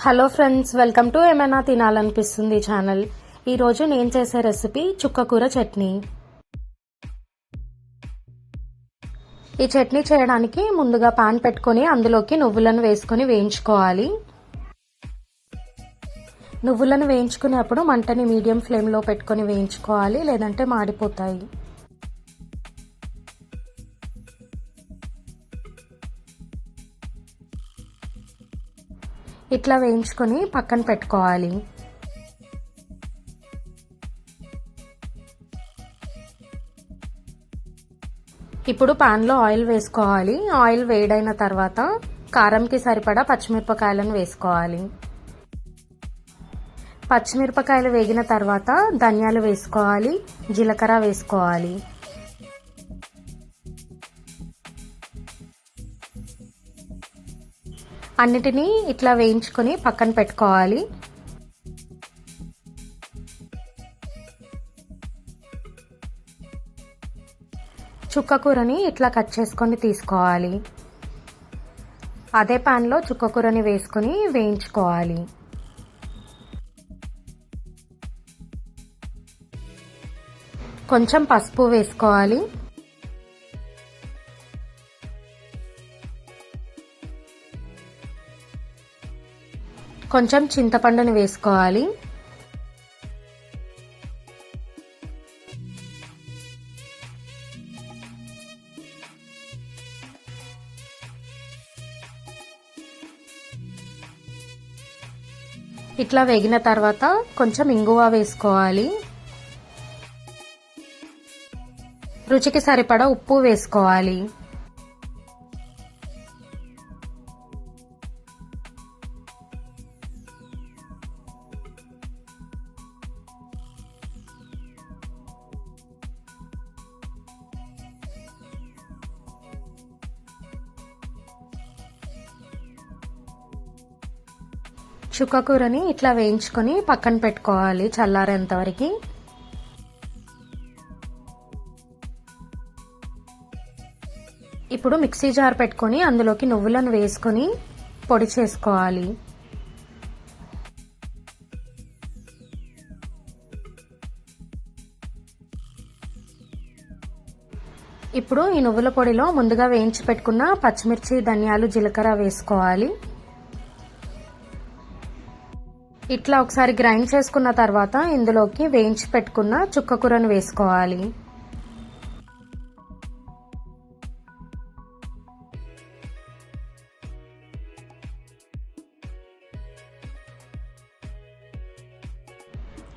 Hello friends, welcome to ఏమైనా తినాలనిపిస్తుంది channel. ఈరోజు నేను చేసే రెసిపీ చుక్కకూర చట్నీ. ఈ చట్నీ చేయడానికి ముందుగా పాన్ పెట్టుకొని అందులోకి నువ్వులను వేసుకొని వేయించుకోవాలి. నువ్వులను వేయించుకునేప్పుడు మంటని మీడియం ఫ్లేమ్లో పెట్టుకొని వేయించుకోవాలి, లేదంటే మాడిపోతాయి. ఇట్లా వేయించుకొని పక్కన పెట్టుకోవాలి. ఇప్పుడు పాన్లో ఆయిల్ వేసుకోవాలి. ఆయిల్ వేడైన తర్వాత కారంకి సరిపడా పచ్చిమిరపకాయలను వేసుకోవాలి. పచ్చిమిరపకాయలు వేగిన తర్వాత ధనియాలు వేసుకోవాలి, జీలకర్ర వేసుకోవాలి. అన్నిటినీ ఇట్లా వేయించుకొని పక్కన పెట్టుకోవాలి. చుక్కకూరని ఇట్లా కట్ చేసుకొని తీసుకోవాలి. అదే పాన్లో చుక్కకూరని వేసుకొని వేయించుకోవాలి. కొంచెం పసుపు వేసుకోవాలి. కొంచెం చింతపండుని వేసుకోవాలి. ఇట్లా వేగిన తర్వాత కొంచెం ఇంగువ వేసుకోవాలి. రుచికి సరిపడా ఉప్పు వేసుకోవాలి. చుక్కకూరని ఇట్లా వేయించుకొని పక్కన పెట్టుకోవాలి చల్లారేంత వరకు. ఇప్పుడు మిక్సీ జార్ పెట్టుకొని అందులోకి నువ్వులను వేసుకొని పొడి చేసుకోవాలి. ఇప్పుడు ఈ నువ్వుల పొడిలో ముందుగా వేయించి పెట్టుకున్న పచ్చిమిర్చి, ధనియాలు, జీలకర్ర వేసుకోవాలి. ఇట్లా ఒకసారి గ్రైండ్ చేసుకున్న తర్వాత ఇందులోకి వేయించి పెట్టుకున్న చుక్కకూరను వేసుకోవాలి.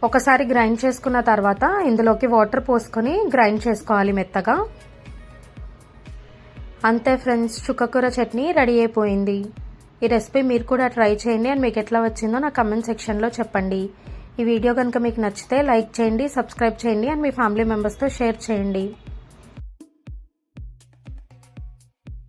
ఒకసారి గ్రైండ్ చేసుకున్న తర్వాత ఇందులోకి వాటర్ పోసుకొని గ్రైండ్ చేసుకోవాలి మెత్తగా. అంతే ఫ్రెండ్స్, చుక్కకూర చట్నీ రెడీ అయిపోయింది. ఈ రెసిపీ మీరు కూడా ట్రై చేయండి అండ్ మీకు ఎట్లా వచ్చిందో నా కమెంట్ సెక్షన్లో చెప్పండి. ఈ వీడియో కనుక మీకు నచ్చితే లైక్ చేయండి, సబ్స్క్రైబ్ చేయండి అండ్ మీ ఫ్యామిలీ మెంబర్స్తో షేర్ చేయండి.